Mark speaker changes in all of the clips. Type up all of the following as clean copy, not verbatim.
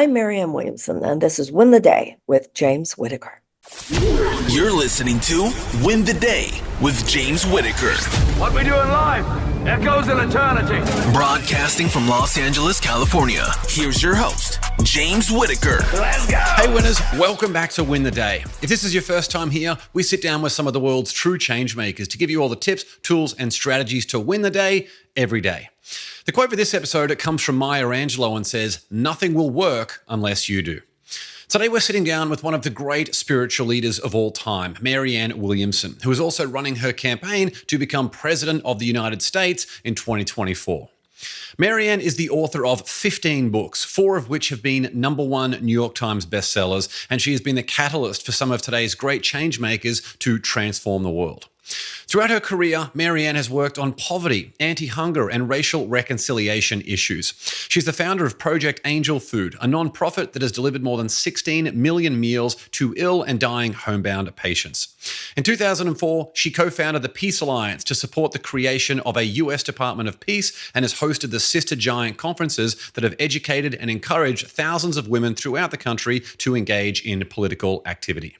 Speaker 1: I'm Marianne Williamson, and this is Win the Day with James Whittaker.
Speaker 2: You're listening to Win the Day with James Whittaker.
Speaker 3: What we do in life echoes in eternity.
Speaker 2: Broadcasting from Los Angeles, California. Here's your host, James Whittaker.
Speaker 3: Let's go!
Speaker 4: Hey winners, welcome back to Win the Day. If this is your first time here, we sit down with some of the world's true change makers to give you all the tips, tools, and strategies to win the day every day. The quote for this episode comes from Maya Angelou and says, "Nothing will work unless you do." Today, we're sitting down with one of the great spiritual leaders of all time, Marianne Williamson, who is also running her campaign to become President of the United States in 2024. Marianne is the author of 15 books, 4 of which have been #1 New York Times bestsellers, and she has been the catalyst for some of today's great change makers to transform the world. Throughout her career, Marianne has worked on poverty, anti-hunger, and racial reconciliation issues. She's the founder of Project Angel Food, a non-profit that has delivered more than 16 million meals to ill and dying homebound patients. In 2004, she co-founded the Peace Alliance to support the creation of a U.S. Department of Peace and has hosted the Sister Giant conferences that have educated and encouraged thousands of women throughout the country to engage in political activity.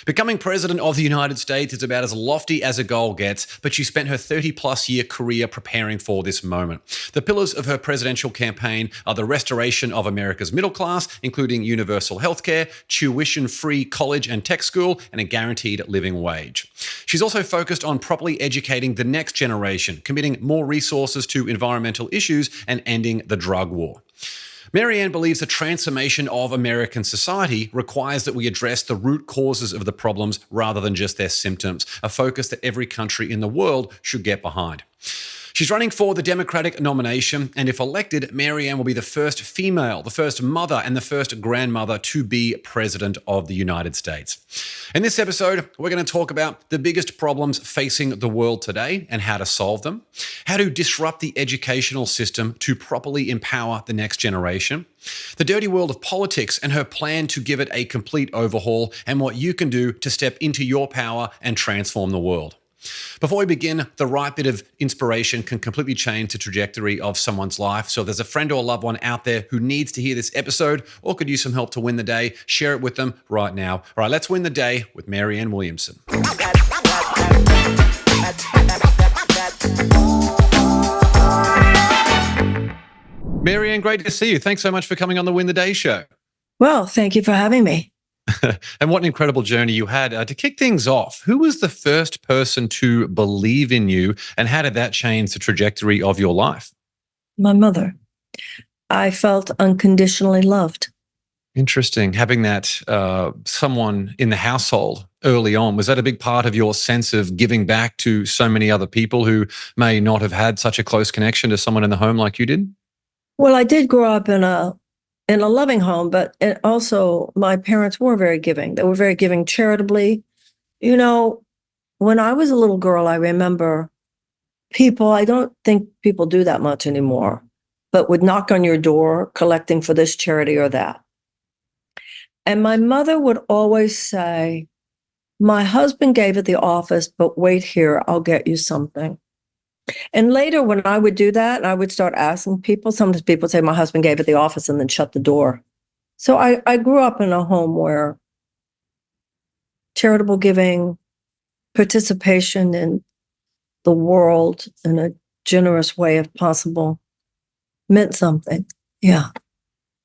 Speaker 4: Becoming President of the United States is about as lofty as a goal gets, but she spent her 30-plus year career preparing for this moment. The pillars of her presidential campaign are the restoration of America's middle class, including universal healthcare, tuition-free college and tech school, and a guaranteed living wage. She's also focused on properly educating the next generation, committing more resources to environmental issues, and ending the drug war. Marianne believes the transformation of American society requires that we address the root causes of the problems rather than just their symptoms, a focus that every country in the world should get behind. She's running for the Democratic nomination, and if elected, Marianne will be the first female, the first mother, and the first grandmother to be President of the United States. In this episode, we're going to talk about the biggest problems facing the world today and how to solve them, how to disrupt the educational system to properly empower the next generation, the dirty world of politics and her plan to give it a complete overhaul, and what you can do to step into your power and transform the world. Before we begin, the right bit of inspiration can completely change the trajectory of someone's life. So if there's a friend or a loved one out there who needs to hear this episode or could use some help to win the day, share it with them right now. All right, let's win the day with Marianne Williamson. Marianne, great to see you. Thanks so much for coming on the Win the Day show.
Speaker 1: Well, thank you for having me.
Speaker 4: And what an incredible journey you had. To kick things off, who was the first person to believe in you, and how did that change the trajectory of your life?
Speaker 1: My mother. I felt unconditionally loved.
Speaker 4: Interesting. Having that someone in the household early on, was that a big part of your sense of giving back to so many other people who may not have had such a close connection to someone in the home like you did?
Speaker 1: Well, I did grow up in a loving home, but also my parents were very giving. They were very giving charitably. You know, when I was a little girl, I remember people, I don't think people do that much anymore, but would knock on your door collecting for this charity or that. And my mother would always say, "My husband gave at the office, but wait here, I'll get you something." And later, when I would do that, I would start asking people. Sometimes people would say, "My husband gave at the office," and then shut the door. So I grew up in a home where charitable giving, participation in the world in a generous way, if possible, meant something. Yeah.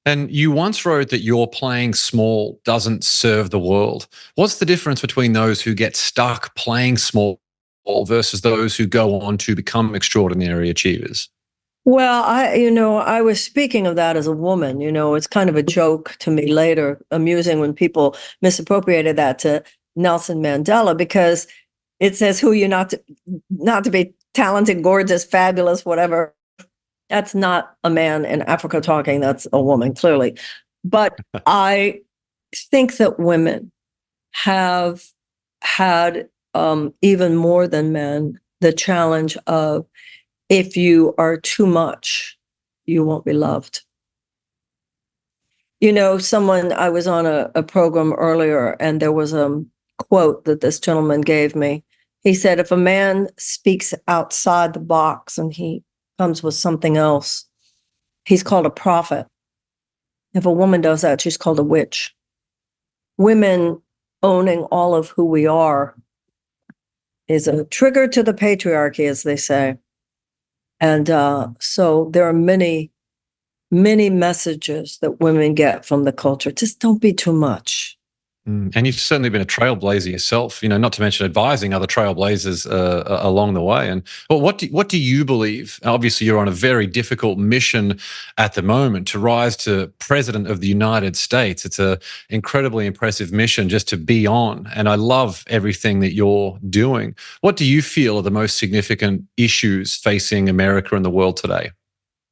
Speaker 4: And you once wrote that your playing small doesn't serve the world. What's the difference between those who get stuck playing small versus those who go on to become extraordinary achievers?
Speaker 1: Well, I was speaking of that as a woman. It's kind of a joke to me later, amusing when people misappropriated that to Nelson Mandela, because it says who you're not to be talented, gorgeous, fabulous, whatever. That's not a man in Africa talking. That's a woman, clearly. But I think that women have had even more than men, the challenge of, if you are too much, you won't be loved. I was on a program earlier, and there was a quote that this gentleman gave me. He said, if a man speaks outside the box and he comes with something else, he's called a prophet. If a woman does that, she's called a witch. Women owning all of who we are is a trigger to the patriarchy, as they say. And so there are many, many messages that women get from the culture. Just don't be too much.
Speaker 4: And you've certainly been a trailblazer yourself, not to mention advising other trailblazers along the way. And well, what do you believe? Obviously, you're on a very difficult mission at the moment to rise to President of the United States. It's an incredibly impressive mission just to be on. And I love everything that you're doing. What do you feel are the most significant issues facing America and the world today?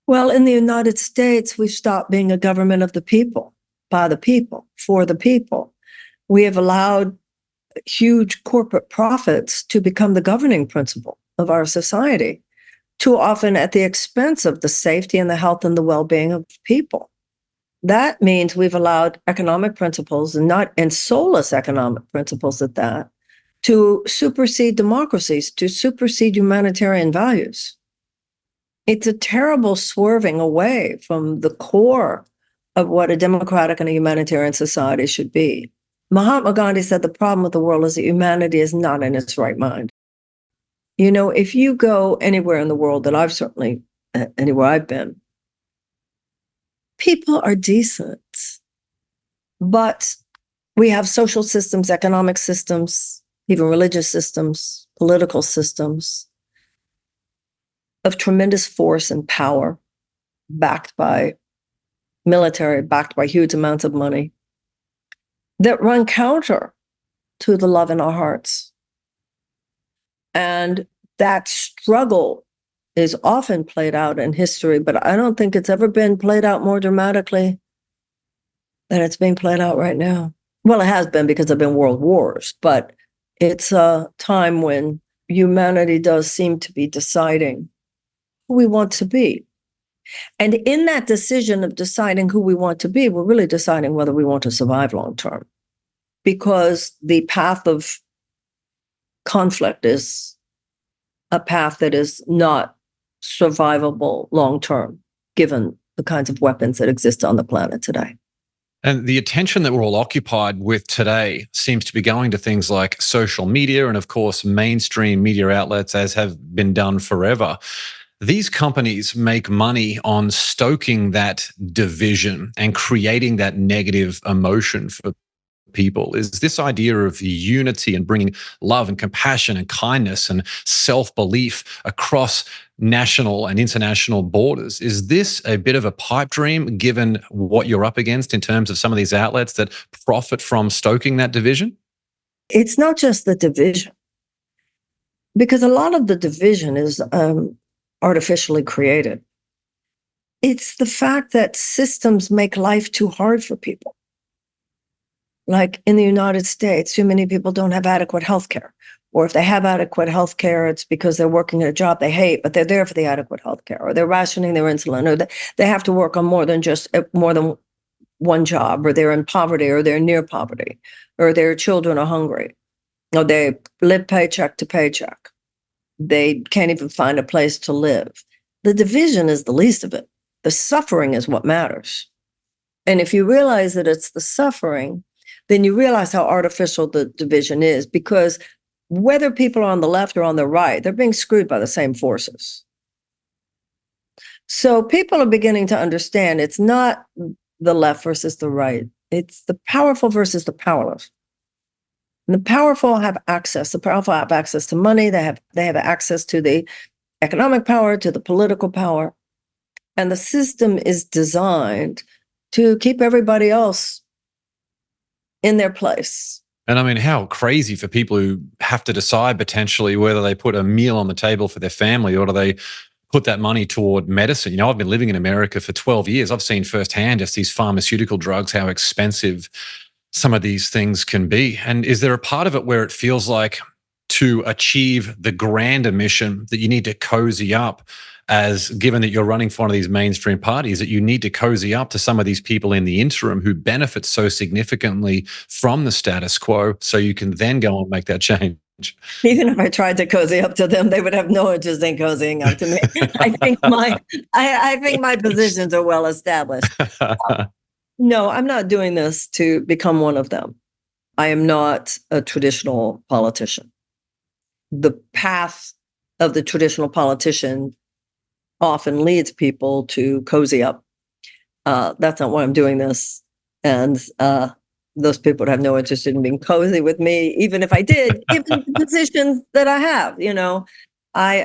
Speaker 1: Well, in the United States, we've stopped being a government of the people, by the people, for the people. We have allowed huge corporate profits to become the governing principle of our society, too often at the expense of the safety and the health and the well-being of people. That means we've allowed economic principles, and soulless economic principles at that, to supersede democracies, to supersede humanitarian values. It's a terrible swerving away from the core of what a democratic and a humanitarian society should be. Mahatma Gandhi said the problem with the world is that humanity is not in its right mind. If you go anywhere in the world that anywhere I've been, people are decent, but we have social systems, economic systems, even religious systems, political systems of tremendous force and power, backed by military, backed by huge amounts of money, that run counter to the love in our hearts. And that struggle is often played out in history, but I don't think it's ever been played out more dramatically than it's being played out right now. Well, it has been because there have been world wars, but it's a time when humanity does seem to be deciding who we want to be. And in that decision of deciding who we want to be, we're really deciding whether we want to survive long term. Because the path of conflict is a path that is not survivable long term, given the kinds of weapons that exist on the planet today.
Speaker 4: And the attention that we're all occupied with today seems to be going to things like social media and, of course, mainstream media outlets, as have been done forever. These companies make money on stoking that division and creating that negative emotion for people. Is this idea of unity and bringing love and compassion and kindness and self-belief across national and international borders, is this a bit of a pipe dream given what you're up against in terms of some of these outlets that profit from stoking that division?
Speaker 1: It's not just the division, because a lot of the division is artificially created. It's the fact that systems make life too hard for people. Like in the United States, too many people don't have adequate health care. Or if they have adequate health care, it's because they're working at a job they hate, but they're there for the adequate health care, or they're rationing their insulin, or they have to work on more than one job, or they're in poverty, or they're near poverty, or their children are hungry, or they live paycheck to paycheck. They can't even find a place to live. The division is the least of it. The suffering is what matters. And if you realize that it's the suffering, then you realize how artificial the division is, because whether people are on the left or on the right, they're being screwed by the same forces. So people are beginning to understand it's not the left versus the right. It's the powerful versus the powerless. And the powerful have access. The powerful have access to money. They have access to the economic power, to the political power. And the system is designed to keep everybody else in their place.
Speaker 4: And I mean, how crazy for people who have to decide potentially whether they put a meal on the table for their family or do they put that money toward medicine. I've been living in America for 12 years. I've seen firsthand just these pharmaceutical drugs, how expensive some of these things can be. And is there a part of it where it feels like to achieve the grander mission that you need to cozy up, as given that you're running for one of these mainstream parties, that you need to cozy up to some of these people in the interim who benefit so significantly from the status quo so you can then go and make that change?
Speaker 1: Even if I tried to cozy up to them, they would have no interest in cozying up to me. I think my positions are well established. No, I'm not doing this to become one of them. I am not a traditional politician. The path of the traditional politician often leads people to cozy up. That's not why I'm doing this. And those people would have no interest in being cozy with me, even if I did, given the positions that I have. I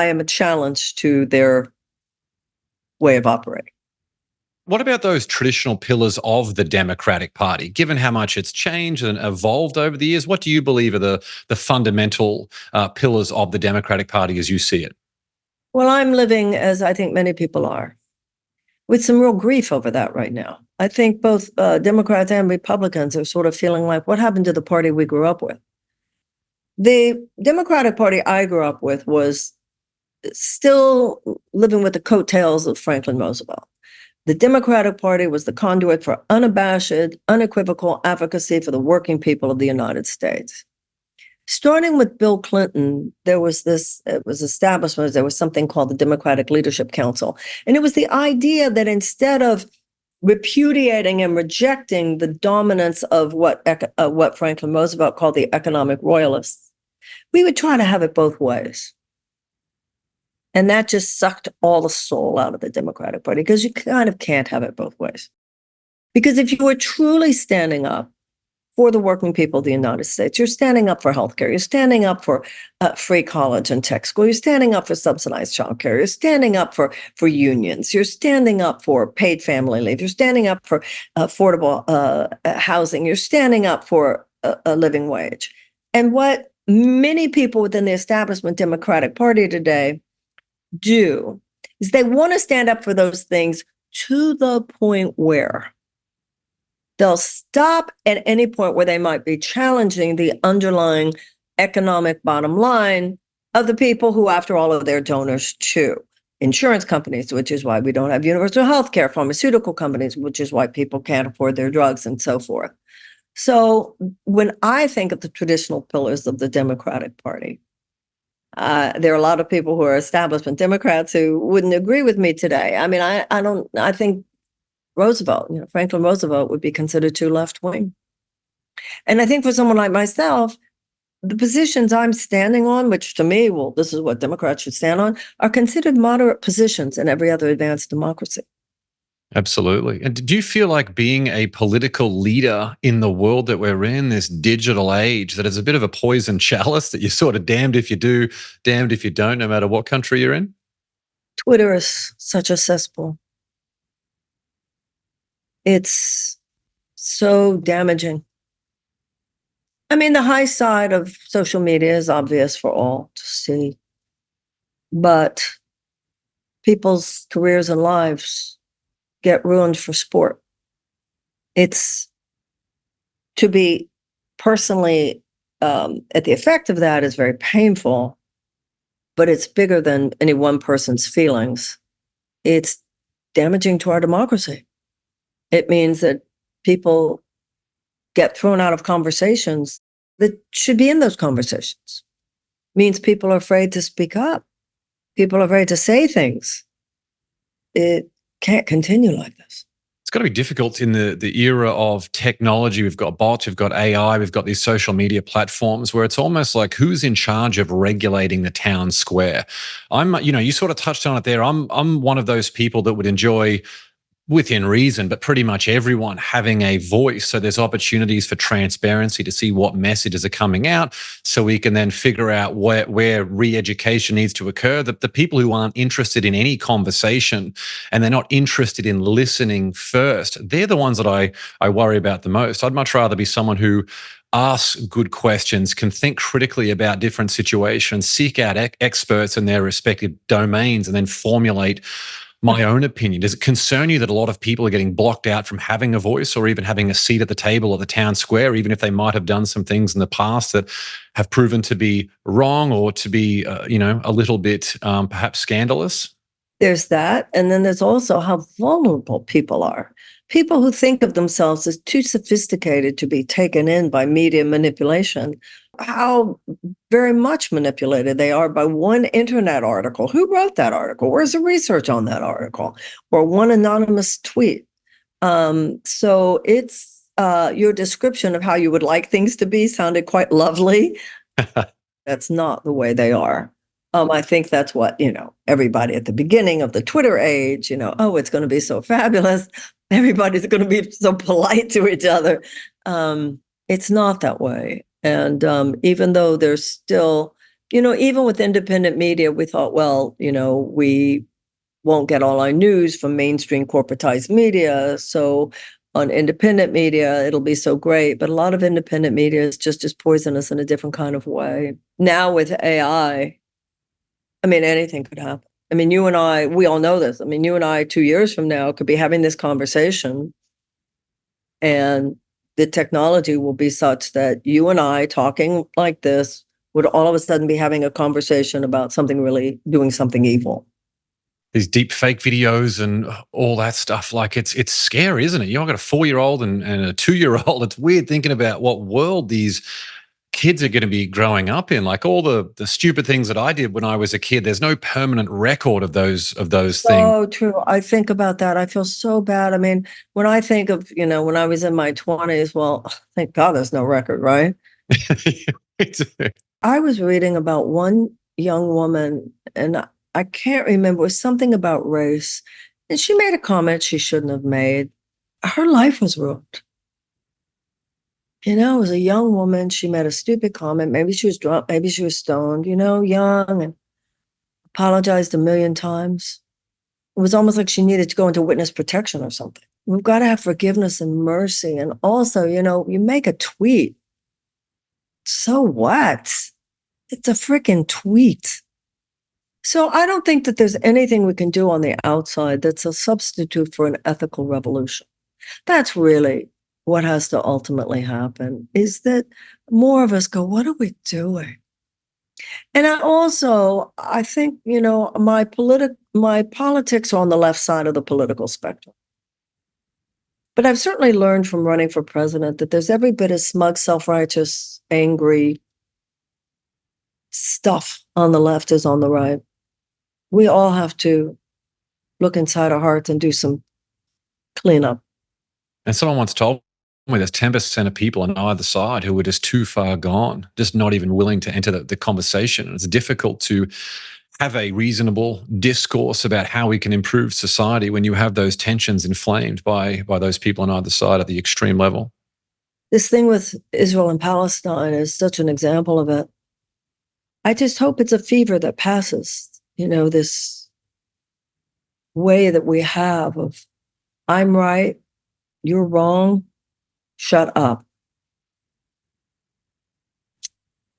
Speaker 1: am a challenge to their way of operating.
Speaker 4: What about those traditional pillars of the Democratic Party? Given how much it's changed and evolved over the years, what do you believe are the fundamental pillars of the Democratic Party as you see it?
Speaker 1: Well, I'm living, as I think many people are, with some real grief over that right now. I think both Democrats and Republicans are sort of feeling like, what happened to the party we grew up with? The Democratic Party I grew up with was still living with the coattails of Franklin Roosevelt. The Democratic Party was the conduit for unabashed, unequivocal advocacy for the working people of the United States. Starting with Bill Clinton, there was something called the Democratic Leadership Council. And it was the idea that instead of repudiating and rejecting the dominance of what Franklin Roosevelt called the economic royalists, we would try to have it both ways. And that just sucked all the soul out of the Democratic Party, because you kind of can't have it both ways. Because if you were truly standing up for the working people of the United States, you're standing up for healthcare, you're standing up for free college and tech school, you're standing up for subsidized childcare, you're standing up for unions, you're standing up for paid family leave, you're standing up for affordable housing, you're standing up for a living wage. And what many people within the establishment Democratic Party today do is they want to stand up for those things to the point where they'll stop at any point where they might be challenging the underlying economic bottom line of the people who, after all, are their donors too. Insurance companies, which is why we don't have universal health care, pharmaceutical companies, which is why people can't afford their drugs, and so forth. So when I think of the traditional pillars of the Democratic Party, there are a lot of people who are establishment Democrats who wouldn't agree with me today. I mean, I think Roosevelt, Franklin Roosevelt would be considered too left-wing. And I think for someone like myself, the positions I'm standing on, which to me, well, this is what Democrats should stand on, are considered moderate positions in every other advanced democracy.
Speaker 4: Absolutely. And do you feel like being a political leader in the world that we're in, this digital age, that is a bit of a poison chalice, that you're sort of damned if you do, damned if you don't, no matter what country you're in?
Speaker 1: Twitter is such a cesspool. It's so damaging. I mean, the high side of social media is obvious for all to see, but people's careers and lives get ruined for sport. It's to be personally at the effect of that is very painful, but it's bigger than any one person's feelings. It's damaging to our democracy. It means that people get thrown out of conversations that should be in those conversations. It means people are afraid to speak up. People are afraid to say things. It can't continue like this.
Speaker 4: It's got to be difficult in the era of technology. We've got bots, we've got AI, we've got these social media platforms where it's almost like who's in charge of regulating the town square. You sort of touched on it there. I'm one of those people that would enjoy, within reason, but pretty much everyone having a voice. So there's opportunities for transparency to see what messages are coming out, so we can then figure out where re-education needs to occur. The people who aren't interested in any conversation and they're not interested in listening first, they're the ones that I worry about the most. I'd much rather be someone who asks good questions, can think critically about different situations, seek out experts in their respective domains, and then formulate my own opinion. Does it concern you that a lot of people are getting blocked out from having a voice or even having a seat at the table at the town square, even if they might have done some things in the past that have proven to be wrong or to be, a little bit perhaps scandalous?
Speaker 1: There's that. And then there's also how vulnerable people are. People who think of themselves as too sophisticated to be taken in by media manipulation how very much manipulated they are by one internet article. Who wrote that article? Where's the research on that article? Or one anonymous tweet. So it's your description of how you would like things to be sounded quite lovely. That's not the way they are. I think that's what, everybody at the beginning of the Twitter age, oh, it's going to be so fabulous. Everybody's going to be so polite to each other. It's not that way. And even though there's still, even with independent media, we thought, well, we won't get all our news from mainstream corporatized media. So on independent media, it'll be so great. But a lot of independent media is just as poisonous in a different kind of way. Now with AI, anything could happen. You and I, we all know this. You and I, 2 years from now, could be having this conversation, and the technology will be such that you and I talking like this would all of a sudden be having a conversation about doing something evil.
Speaker 4: These deep fake videos and all that stuff, like it's scary, isn't it? I've got a 4-year-old and a 2-year-old. It's weird thinking about what world these kids are going to be growing up in. Like all the stupid things that I did when I was a kid, there's no permanent record of those things.
Speaker 1: Oh, true. I think about that. I feel so bad. When I think of, when I was in my 20s, well, thank God there's no record, right? I was reading about one young woman, and I can't remember, it was something about race. And she made a comment she shouldn't have made. Her life was ruined. It was a young woman. She made a stupid comment. Maybe she was drunk. Maybe she was stoned, young, and apologized a million times. It was almost like she needed to go into witness protection or something. We've got to have forgiveness and mercy. And also, you make a tweet. So what? It's a freaking tweet. So I don't think that there's anything we can do on the outside that's a substitute for an ethical revolution. That's really what has to ultimately happen, is that more of us go, what are we doing? And I think, my politics are on the left side of the political spectrum. But I've certainly learned from running for president that there's every bit of smug, self-righteous, angry stuff on the left as on the right. We all have to look inside our hearts and do some cleanup.
Speaker 4: And someone once told me there's 10% of people on either side who are just too far gone, just not even willing to enter the conversation. And it's difficult to have a reasonable discourse about how we can improve society when you have those tensions inflamed by those people on either side at the extreme level.
Speaker 1: This thing with Israel and Palestine is such an example of it. I just hope it's a fever that passes, this way that we have of, I'm right, you're wrong, shut up.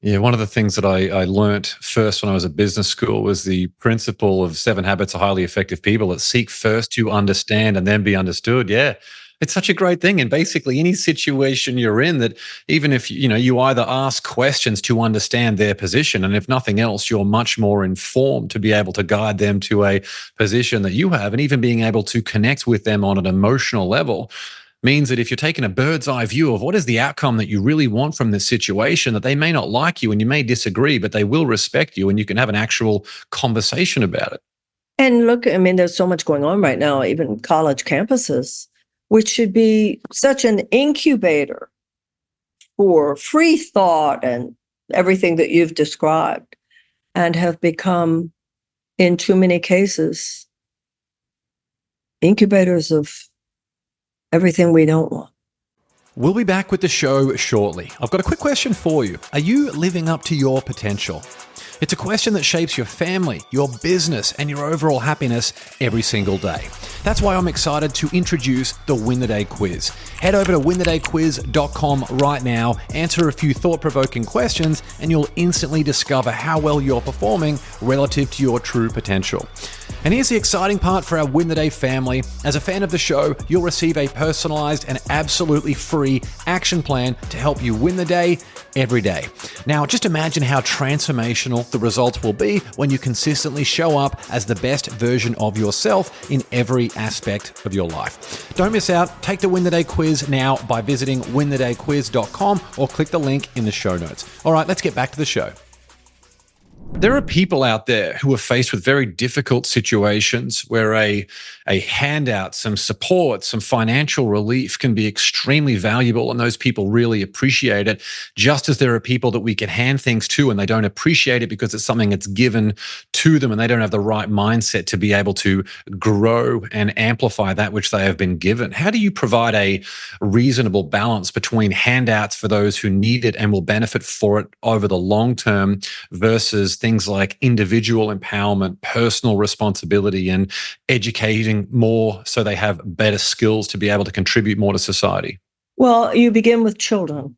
Speaker 4: Yeah, one of the things that I learned first when I was at business school was the principle of 7 habits of highly effective people that seek first to understand and then be understood. Yeah, it's such a great thing. And basically any situation you're in, that even if, you either ask questions to understand their position, and if nothing else, you're much more informed to be able to guide them to a position that you have, and even being able to connect with them on an emotional level means that if you're taking a bird's eye view of what is the outcome that you really want from this situation, that they may not like you and you may disagree, but they will respect you and you can have an actual conversation about it.
Speaker 1: And look, there's so much going on right now, even college campuses, which should be such an incubator for free thought and everything that you've described, and have become, in too many cases, incubators of everything we don't want.
Speaker 4: We'll be back with the show shortly. I've got a quick question for you. Are you living up to your potential? It's a question that shapes your family, your business, and your overall happiness every single day. That's why I'm excited to introduce the Win the Day quiz. Head over to winthedayquiz.com right now, answer a few thought-provoking questions, and you'll instantly discover how well you're performing relative to your true potential. And here's the exciting part for our Win the Day family. As a fan of the show, you'll receive a personalized and absolutely free free action plan to help you win the day every day. Now, just imagine how transformational the results will be when you consistently show up as the best version of yourself in every aspect of your life. Don't miss out. Take the Win the Day quiz now by visiting winthedayquiz.com or click the link in the show notes. All right, let's get back to the show. There are people out there who are faced with very difficult situations where a handout, some support, some financial relief can be extremely valuable, and those people really appreciate it, just as there are people that we can hand things to and they don't appreciate it because it's something that's given to them and they don't have the right mindset to be able to grow and amplify that which they have been given. How do you provide a reasonable balance between handouts for those who need it and will benefit for it over the long term versus things like individual empowerment, personal responsibility, and educating more so they have better skills to be able to contribute more to society?
Speaker 1: Well, you begin with children.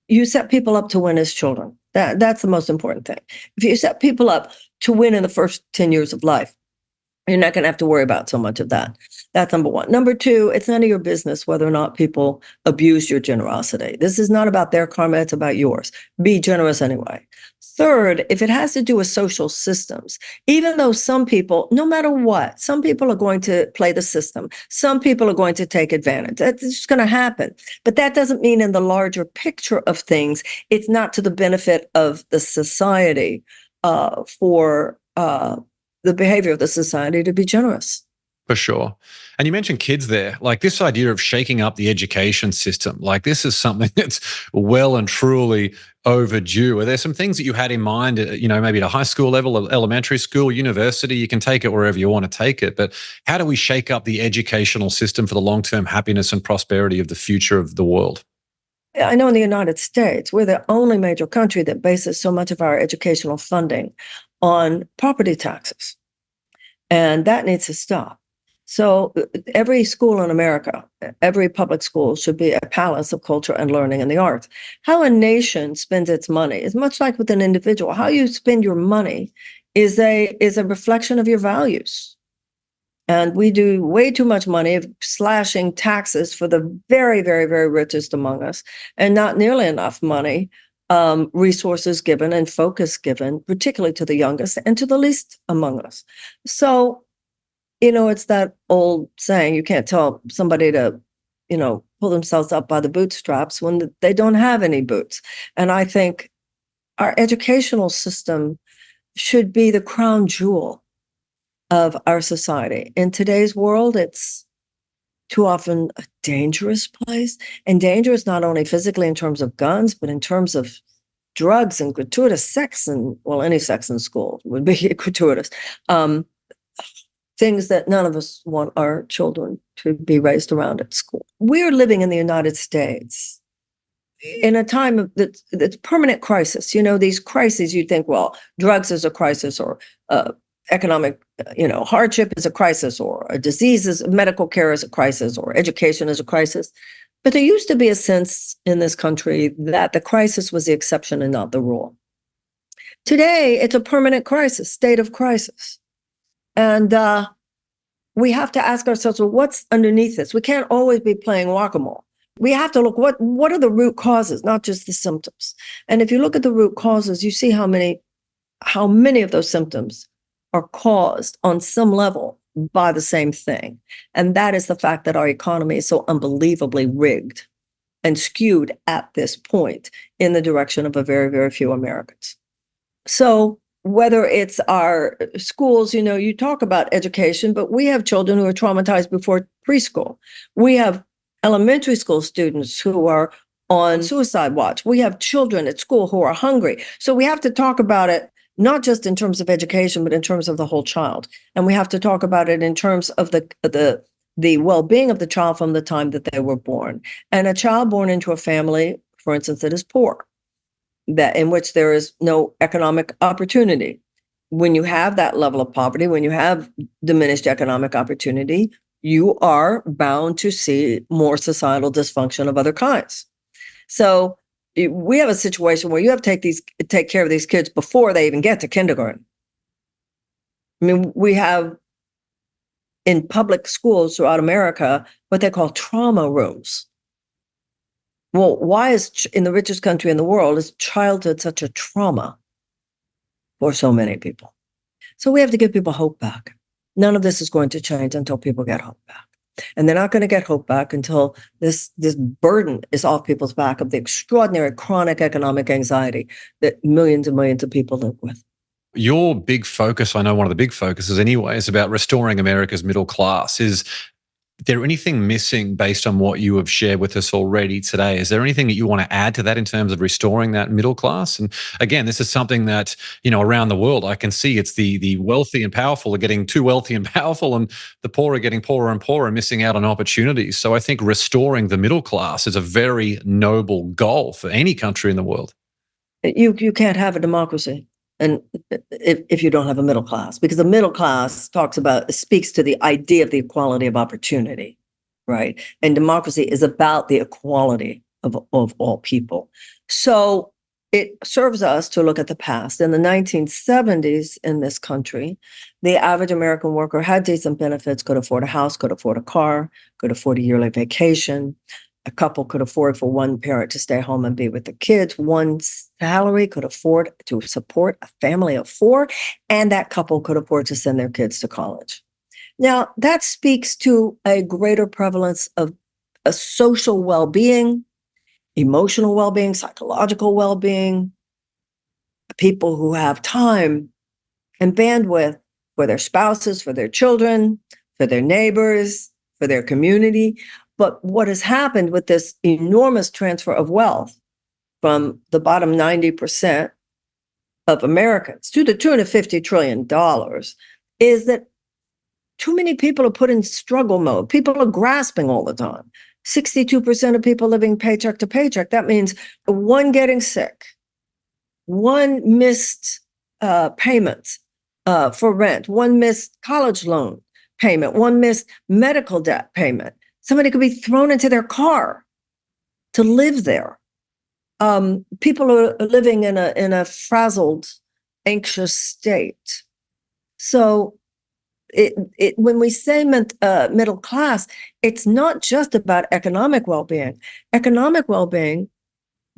Speaker 1: You set people up to win as children. That's the most important thing. If you set people up to win in the first 10 years of life, you're not going to have to worry about so much of that. That's number one. Number two, it's none of your business whether or not people abuse your generosity. This is not about their karma, it's about yours. Be generous anyway. Third, if it has to do with social systems, even though some people, no matter what, some people are going to play the system. Some people are going to take advantage. That's just going to happen. But that doesn't mean in the larger picture of things, it's not to the benefit of the society for the behavior of the society to be generous.
Speaker 4: For sure. And you mentioned kids there, like this idea of shaking up the education system, like this is something that's well and truly overdue. Are there some things that you had in mind, maybe at a high school level, elementary school, university? You can take it wherever you want to take it, but how do we shake up the educational system for the long-term happiness and prosperity of the future of the world?
Speaker 1: I know in the United States, we're the only major country that bases so much of our educational funding on property taxes. And that needs to stop. So every school in America, every public school should be a palace of culture and learning and the arts. How a nation spends its money is much like with an individual. How you spend your money is a reflection of your values. And we do way too much money of slashing taxes for the very, very, very richest among us, and not nearly enough money, resources given and focus given, particularly to the youngest and to the least among us. So, it's that old saying, you can't tell somebody to, pull themselves up by the bootstraps when they don't have any boots. And I think our educational system should be the crown jewel of our society. In today's world, it's too often a dangerous place, and dangerous not only physically in terms of guns, but in terms of drugs and gratuitous sex, and any sex in school would be gratuitous. Things that none of us want our children to be raised around at school. We're living in the United States in a time of that's permanent crisis. These crises, you think, drugs is a crisis, or economic, hardship is a crisis, or a disease is medical care is a crisis, or education is a crisis. But there used to be a sense in this country that the crisis was the exception and not the rule. Today, it's a permanent crisis, state of crisis. And we have to ask ourselves, what's underneath this? We can't always be playing whack-a-mole. We have to look, what are the root causes, not just the symptoms. And if you look at the root causes, you see how many of those symptoms are caused on some level by the same thing. And that is the fact that our economy is so unbelievably rigged and skewed at this point in the direction of a very, very few Americans. So whether it's our schools, you talk about education, but we have children who are traumatized before preschool. We have elementary school students who are on suicide watch. We have children at school who are hungry. So we have to talk about it not just in terms of education, but in terms of the whole child. And we have to talk about it in terms of the well-being of the child from the time that they were born. And a child born into a family, for instance, that is poor, that in which there is no economic opportunity. When you have that level of poverty, when you have diminished economic opportunity, you are bound to see more societal dysfunction of other kinds. So we have a situation where you have to take care of these kids before they even get to kindergarten. I mean, we have in public schools throughout America what they call trauma rooms. Well, why is in the richest country in the world is childhood such a trauma for so many people? So we have to give people hope back. None of this is going to change until people get hope back. And they're not going to get hope back until this burden is off people's back of the extraordinary chronic economic anxiety that millions and millions of people live with.
Speaker 4: Your big focus, I know one of the big focuses anyway, is about restoring America's middle class. Is there anything missing based on what you have shared with us already today? Is there anything that you want to add to that in terms of restoring that middle class? And again, this is something that, around the world, I can see it's the wealthy and powerful are getting too wealthy and powerful, and the poor are getting poorer and poorer and missing out on opportunities. So I think restoring the middle class is a very noble goal for any country in the world.
Speaker 1: You can't have a democracy and if you don't have a middle class, because the middle class speaks to the idea of the equality of opportunity, right? And democracy is about the equality of all people. So it serves us to look at the past. In the 1970s in this country, the average American worker had decent benefits, could afford a house, could afford a car, could afford a yearly vacation. A couple could afford for one parent to stay home and be with the kids. One salary could afford to support a family of four, and that couple could afford to send their kids to college. Now, that speaks to a greater prevalence of a social well-being, emotional well-being, psychological well-being, people who have time and bandwidth for their spouses, for their children, for their neighbors, for their community. But what has happened with this enormous transfer of wealth from the bottom 90% of Americans to the $250 trillion is that too many people are put in struggle mode. People are grasping all the time. 62% of people living paycheck to paycheck. That means one getting sick, one missed payment for rent, one missed college loan payment, one missed medical debt payment. Somebody could be thrown into their car to live there. People are living in a frazzled, anxious state. So when we say middle class, it's not just about economic well-being. Economic well-being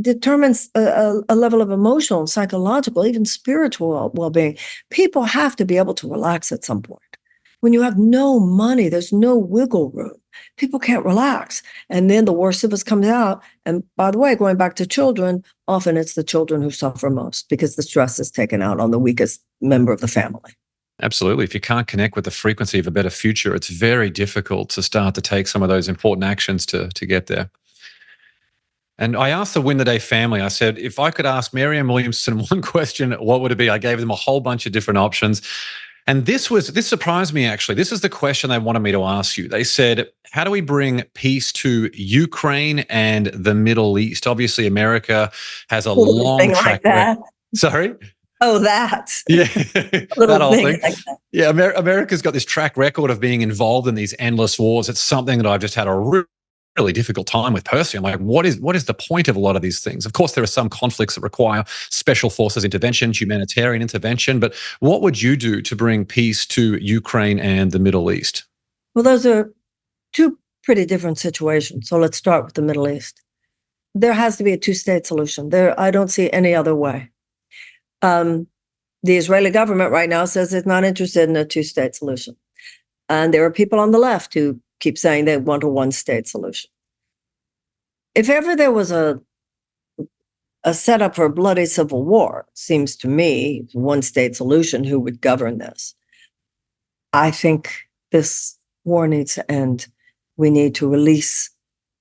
Speaker 1: determines a level of emotional, psychological, even spiritual well-being. People have to be able to relax at some point. When you have no money, there's no wiggle room. People can't relax. And then the worst of us comes out. And by the way, going back to children, often it's the children who suffer most because the stress is taken out on the weakest member of the family.
Speaker 4: Absolutely. If you can't connect with the frequency of a better future, it's very difficult to start to take some of those important actions to get there. And I asked the Win the Day family, I said, if I could ask Marianne Williamson one question, what would it be? I gave them a whole bunch of different options. And this surprised me, actually. This is the question they wanted me to ask you. They said, how do we bring peace to Ukraine and the Middle East? Obviously, America has a long track record. Sorry?
Speaker 1: Oh, that.
Speaker 4: Yeah, that whole thing.
Speaker 1: Like that.
Speaker 4: Yeah, America's got this track record of being involved in these endless wars. It's something that I've just had a really difficult time with personally. I'm like, what is the point of a lot of these things? Of course, there are some conflicts that require special forces intervention, humanitarian intervention, but what would you do to bring peace to Ukraine and the Middle East?
Speaker 1: Well, those are two pretty different situations. So let's start with the Middle East. There has to be a two-state solution. I don't see any other way. The Israeli government right now says it's not interested in a two-state solution. And there are people on the left who keep saying they want a one-state solution. If ever there was a setup for a bloody civil war, seems to me, one-state solution, who would govern this? I think this war needs to end. We need to release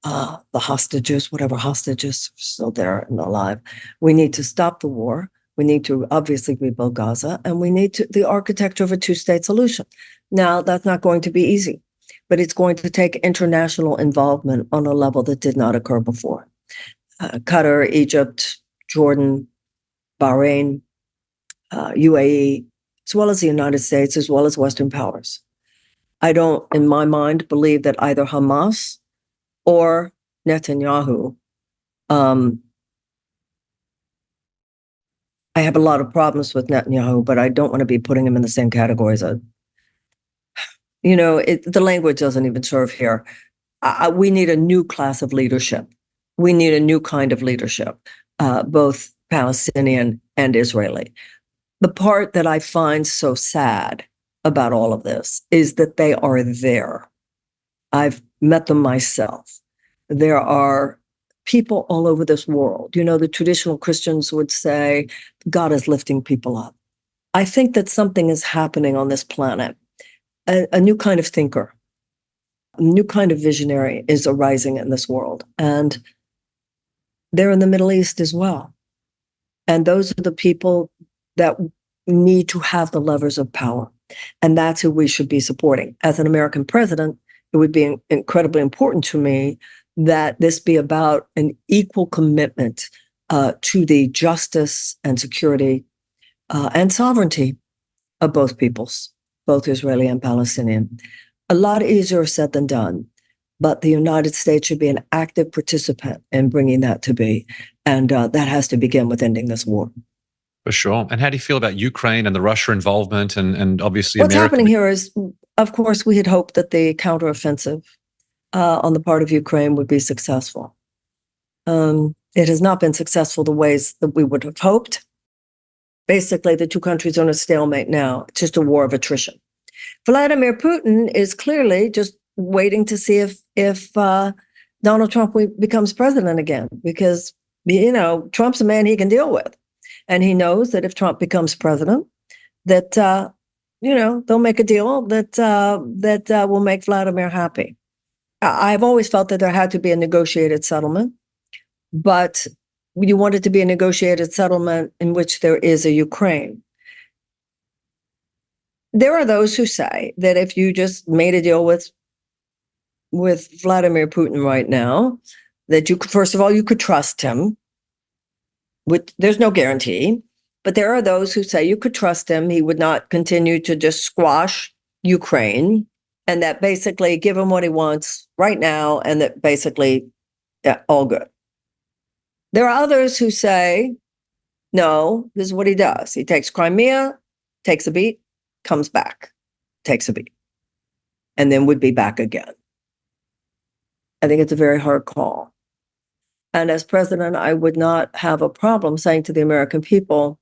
Speaker 1: the hostages, whatever hostages are still there and alive. We need to stop the war. We need to obviously rebuild Gaza, and we need the architecture of a two-state solution. Now, that's not going to be easy, but it's going to take international involvement on a level that did not occur before. Qatar, Egypt, Jordan, Bahrain, UAE, as well as the United States, as well as Western powers. I don't, in my mind, believe that either Hamas or Netanyahu, I have a lot of problems with Netanyahu, but I don't want to be putting him in the same category as the language doesn't even serve here. We need a new class of leadership. We need a new kind of leadership, both Palestinian and Israeli. The part that I find so sad about all of this is that they are there. I've met them myself. There are people all over this world. You know, the traditional Christians would say, God is lifting people up. I think that something is happening on this planet. A new kind of thinker, a new kind of visionary is arising in this world. And they're in the Middle East as well. And those are the people that need to have the levers of power. And that's who we should be supporting. As an American president, it would be incredibly important to me that this be about an equal commitment to the justice and security and sovereignty of both peoples, both Israeli and Palestinian. A lot easier said than done, but the United States should be an active participant in bringing that to be. And that has to begin with ending this war.
Speaker 4: For sure. And how do you feel about Ukraine and the Russia involvement and obviously
Speaker 1: What's
Speaker 4: America?
Speaker 1: happening here is, of course, we had hoped that the counteroffensive on the part of Ukraine would be successful. It has not been successful the ways that we would have hoped. Basically, the two countries are in a stalemate now. It's just a war of attrition. Vladimir Putin is clearly just waiting to see if Donald Trump becomes president again, because, you know, Trump's a man he can deal with. And he knows that if Trump becomes president, that, you know, they'll make a deal that will make Vladimir happy. I've always felt that there had to be a negotiated settlement, but you want it to be a negotiated settlement in which there is a Ukraine. There are those who say that if you just made a deal with Vladimir Putin right now, that you could, first of all, you could trust him. There's no guarantee, but there are those who say you could trust him. He would not continue to just squash Ukraine, and that basically give him what he wants right now, and that basically, yeah, all good. There are others who say, no, this is what he does. He takes Crimea, takes a beat, comes back, takes a beat, and then would be back again. I think it's a very hard call. And as president, I would not have a problem saying to the American people,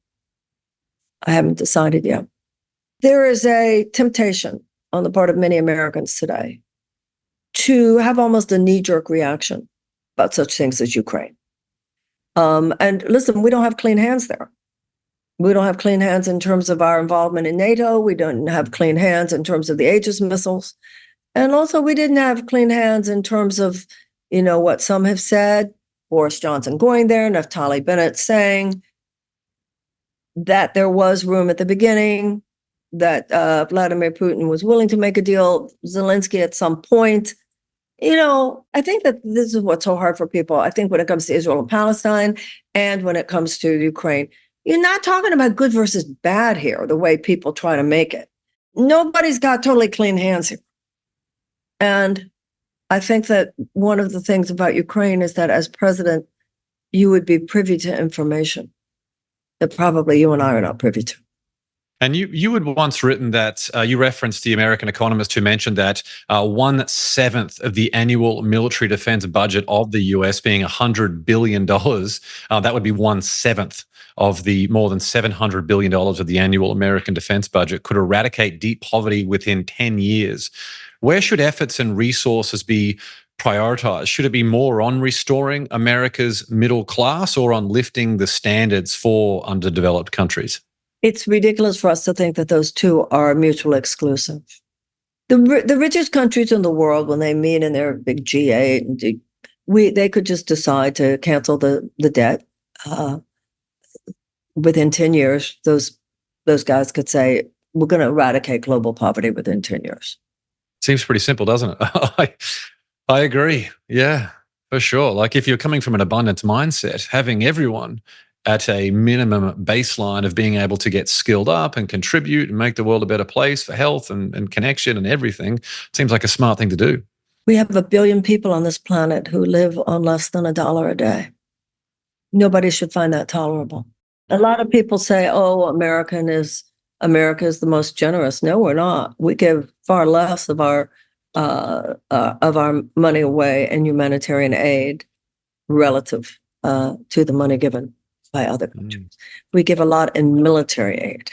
Speaker 1: I haven't decided yet. There is a temptation on the part of many Americans today to have almost a knee-jerk reaction about such things as Ukraine. And listen, we don't have clean hands there. We don't have clean hands in terms of our involvement in NATO. We don't have clean hands in terms of the Aegis missiles. And also, we didn't have clean hands in terms of, you know, what some have said, Boris Johnson going there, Naftali Bennett saying that there was room at the beginning, that Vladimir Putin was willing to make a deal, Zelensky at some point. You know, I think that this is what's so hard for people. I think when it comes to Israel and Palestine and when it comes to Ukraine, you're not talking about good versus bad here, the way people try to make it. Nobody's got totally clean hands here. And I think that one of the things about Ukraine is that as president, you would be privy to information that probably you and I are not privy to.
Speaker 4: And you had once written that you referenced the American economist who mentioned that 1/7 of the annual military defense budget of the US being $100 billion, that would be 1/7 of the more than $700 billion of the annual American defense budget could eradicate deep poverty within 10 years. Where should efforts and resources be prioritized? Should it be more on restoring America's middle class or on lifting the standards for underdeveloped countries?
Speaker 1: It's ridiculous for us to think that those two are mutually exclusive. The richest countries in the world, when they meet in their big G8, they could just decide to cancel the debt. Within 10 years, those guys could say, we're going to eradicate global poverty within 10 years.
Speaker 4: Seems pretty simple, doesn't it? I agree. Yeah, for sure. Like if you're coming from an abundance mindset, having everyone at a minimum baseline of being able to get skilled up and contribute and make the world a better place for health and connection and everything seems like a smart thing to do.
Speaker 1: We have 1 billion people on this planet who live on less than $1 a day. Nobody should find that tolerable. A lot of people say, oh, America is the most generous. No, we're not. We give far less of our money away in humanitarian aid relative to the money given by other countries. We give a lot in military aid,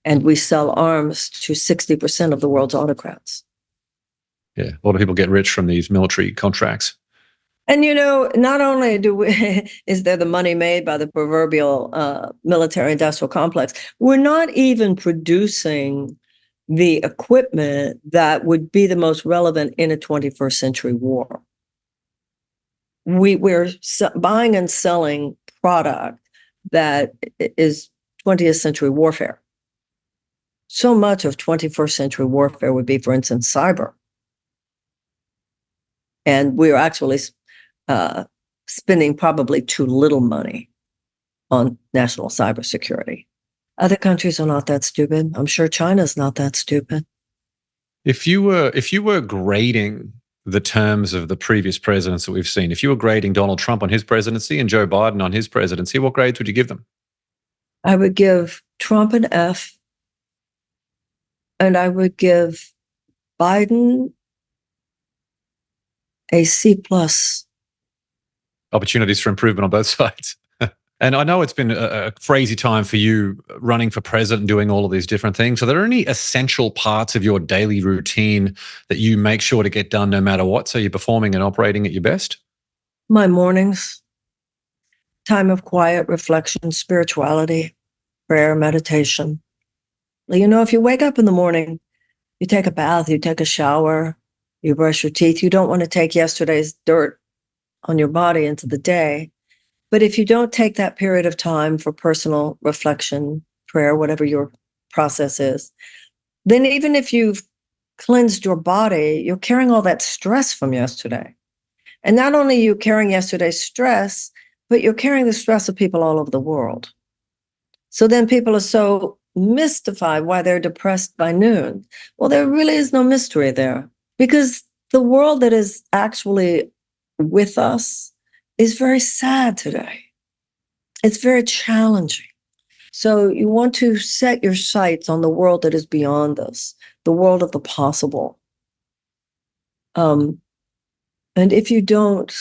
Speaker 1: and we sell arms to 60% of the world's autocrats.
Speaker 4: Yeah, a lot of people get rich from these military contracts.
Speaker 1: And, not only is there the money made by the proverbial military industrial complex, we're not even producing the equipment that would be the most relevant in a 21st century war. We're buying and selling product that is 20th century warfare. So much of 21st century warfare would be, for instance, cyber. And we're actually spending probably too little money on national cybersecurity. Other countries are not that stupid. I'm sure China's not that stupid.
Speaker 4: If you were grading the terms of the previous presidents that we've seen, if you were grading Donald Trump on his presidency and Joe Biden on his presidency, what grades would you give them?
Speaker 1: I would give Trump an F, and I would give Biden a C+.
Speaker 4: Opportunities for improvement on both sides. And I know it's been a crazy time for you running for president and doing all of these different things. Are there any essential parts of your daily routine that you make sure to get done no matter what, so you're performing and operating at your best?
Speaker 1: My mornings, time of quiet reflection, spirituality, prayer, meditation. If you wake up in the morning, you take a bath, you take a shower, you brush your teeth. You don't want to take yesterday's dirt on your body into the day. But if you don't take that period of time for personal reflection, prayer, whatever your process is, then even if you've cleansed your body, you're carrying all that stress from yesterday. And not only are you carrying yesterday's stress, but you're carrying the stress of people all over the world. So then people are so mystified why they're depressed by noon. Well, there really is no mystery there, because the world that is actually with us is very sad today. It's very challenging. So you want to set your sights on the world that is beyond us, the world of the possible. And if you don't,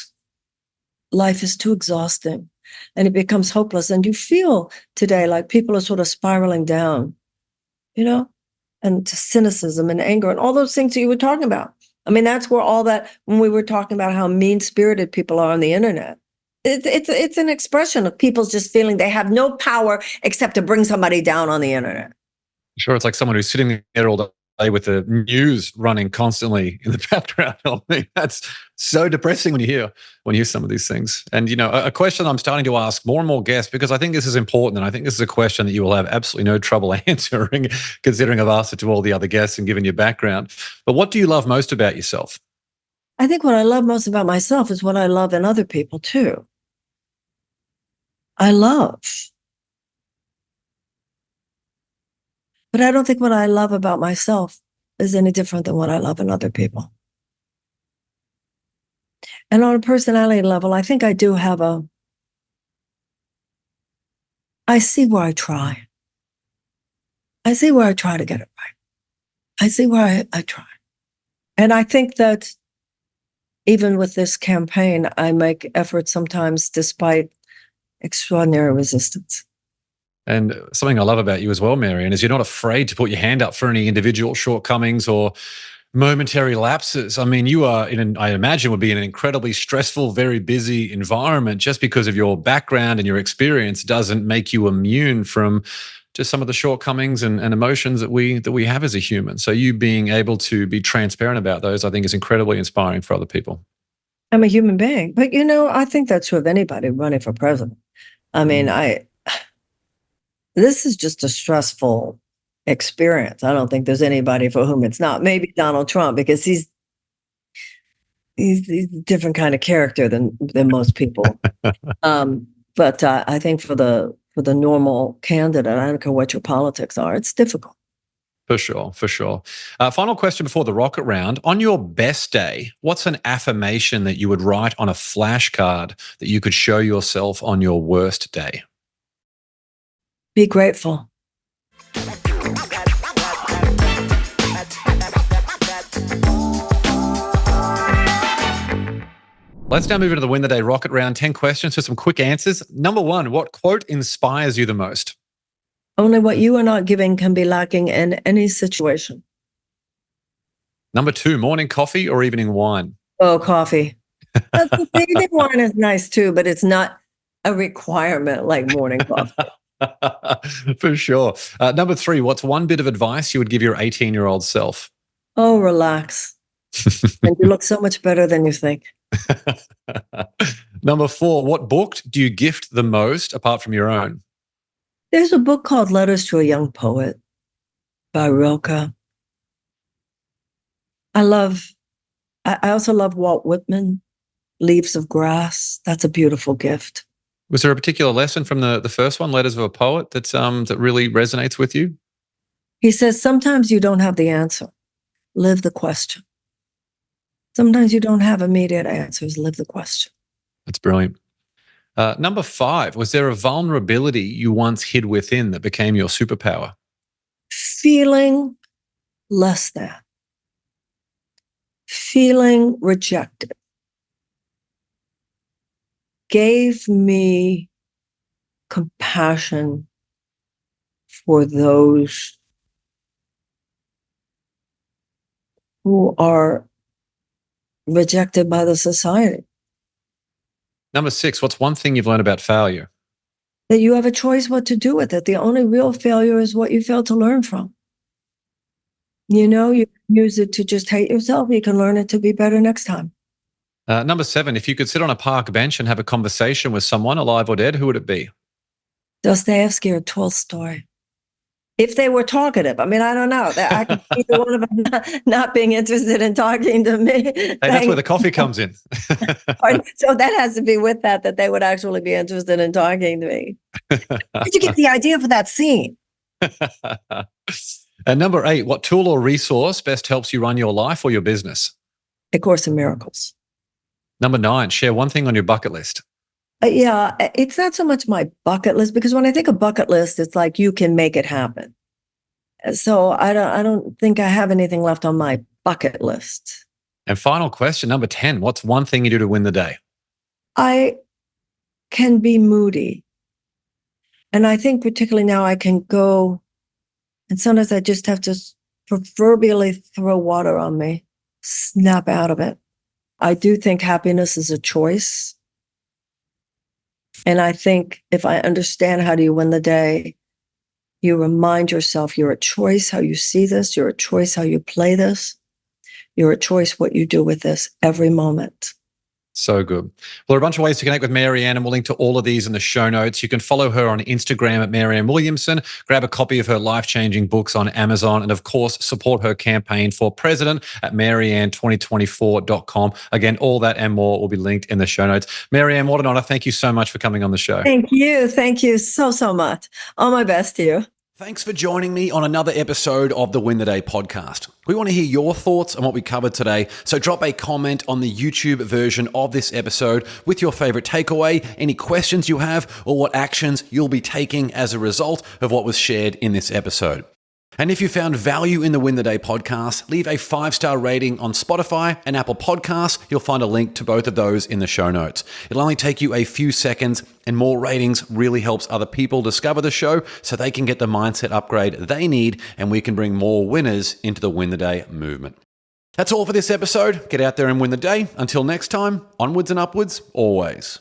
Speaker 1: life is too exhausting and it becomes hopeless. And you feel today like people are sort of spiraling down, and to cynicism and anger and all those things that you were talking about. I mean, that's where all that, when we were talking about how mean-spirited people are on the internet, it's an expression of people just feeling they have no power except to bring somebody down on the internet.
Speaker 4: Sure, it's like someone who's sitting there all day with the news running constantly in the background. I mean, that's so depressing when you hear some of these things. And a question I'm starting to ask more and more guests, because I think this is important, and I think this is a question that you will have absolutely no trouble answering, considering I've asked it to all the other guests and given your background. But what do you love most about yourself?
Speaker 1: I think what I love most about myself is what I love in other people too. I love. But I don't think what I love about myself is any different than what I love in other people. And on a personality level, I think I do have I see where I try. I see where I try to get it right. I see where I try. And I think that even with this campaign, I make efforts sometimes despite extraordinary resistance.
Speaker 4: And something I love about you as well, Marianne, is you're not afraid to put your hand up for any individual shortcomings or momentary lapses. I mean, you are I imagine would be in an incredibly stressful, very busy environment. Just because of your background and your experience doesn't make you immune from just some of the shortcomings and emotions that we have as a human. So you being able to be transparent about those, I think, is incredibly inspiring for other people.
Speaker 1: I'm a human being, but I think that's true of anybody running for president. I mean, this is just a stressful experience. I don't think there's anybody for whom it's not. Maybe Donald Trump, because he's a different kind of character than most people. But I think for the normal candidate, I don't care what your politics are, it's difficult.
Speaker 4: For sure. Final question before the rocket round. On your best day, what's an affirmation that you would write on a flashcard that you could show yourself on your worst day?
Speaker 1: Be grateful.
Speaker 4: Let's now move into the Win the Day rocket round. 10 questions for some quick answers. Number 1, what quote inspires you the most?
Speaker 1: Only what you are not giving can be lacking in any situation.
Speaker 4: Number 2, morning coffee or evening wine?
Speaker 1: Oh, coffee. The evening wine is nice too, but it's not a requirement like morning coffee.
Speaker 4: For sure. Number 3, what's one bit of advice you would give your 18-year-old self?
Speaker 1: Oh, relax. And you look so much better than you think.
Speaker 4: Number 4, what book do you gift the most apart from your own?
Speaker 1: There's a book called Letters to a Young Poet by Rilke. I also love Walt Whitman, Leaves of Grass. That's a beautiful gift.
Speaker 4: Was there a particular lesson from the first one, Letters of a Poet, that really resonates with you?
Speaker 1: He says, sometimes you don't have the answer. Live the question. Sometimes you don't have immediate answers. Live the question.
Speaker 4: That's brilliant. Number 5, was there a vulnerability you once hid within that became your superpower?
Speaker 1: Feeling less than. Feeling rejected gave me compassion for those who are rejected by the society.
Speaker 4: Number 6, what's one thing you've learned about failure?
Speaker 1: That you have a choice what to do with it. The only real failure is what you fail to learn from. You can use it to just hate yourself. You can learn it to be better next time.
Speaker 4: Number 7, if you could sit on a park bench and have a conversation with someone, alive or dead, who would it be?
Speaker 1: Dostoevsky or Tolstoy. If they were talkative. I mean, I don't know. I could see the one of them not being interested in talking to me.
Speaker 4: Hey, that's where the coffee comes in.
Speaker 1: So that has to be with that they would actually be interested in talking to me. Where'd you get the idea for that scene?
Speaker 4: And number 8, what tool or resource best helps you run your life or your business?
Speaker 1: A Course in Miracles.
Speaker 4: Number 9, share one thing on your bucket list.
Speaker 1: Yeah, it's not so much my bucket list, because when I think of bucket list, it's like you can make it happen. So I don't think I have anything left on my bucket list.
Speaker 4: And final question, number 10, what's one thing you do to win the day?
Speaker 1: I can be moody. And I think particularly now I can go, and sometimes I just have to proverbially throw water on me, snap out of it. I do think happiness is a choice. And I think if I understand how do you win the day, you remind yourself you're a choice how you see this, you're a choice how you play this, you're a choice what you do with this every moment.
Speaker 4: So good. Well, there are a bunch of ways to connect with Marianne, and we'll link to all of these in the show notes. You can follow her on Instagram at Marianne Williamson, grab a copy of her life-changing books on Amazon, and of course, support her campaign for president at marianne2024.com. Again, all that and more will be linked in the show notes. Marianne, what an honor. Thank you so much for coming on the show.
Speaker 1: Thank you. Thank you so much. All my best to you.
Speaker 2: Thanks for joining me on another episode of the Win the Day podcast. We want to hear your thoughts on what we covered today, so drop a comment on the YouTube version of this episode with your favorite takeaway, any questions you have, or what actions you'll be taking as a result of what was shared in this episode. And if you found value in the Win the Day podcast, leave a 5-star rating on Spotify and Apple Podcasts. You'll find a link to both of those in the show notes. It'll only take you a few seconds, and more ratings really helps other people discover the show so they can get the mindset upgrade they need, and we can bring more winners into the Win the Day movement. That's all for this episode. Get out there and win the day. Until next time, onwards and upwards, always.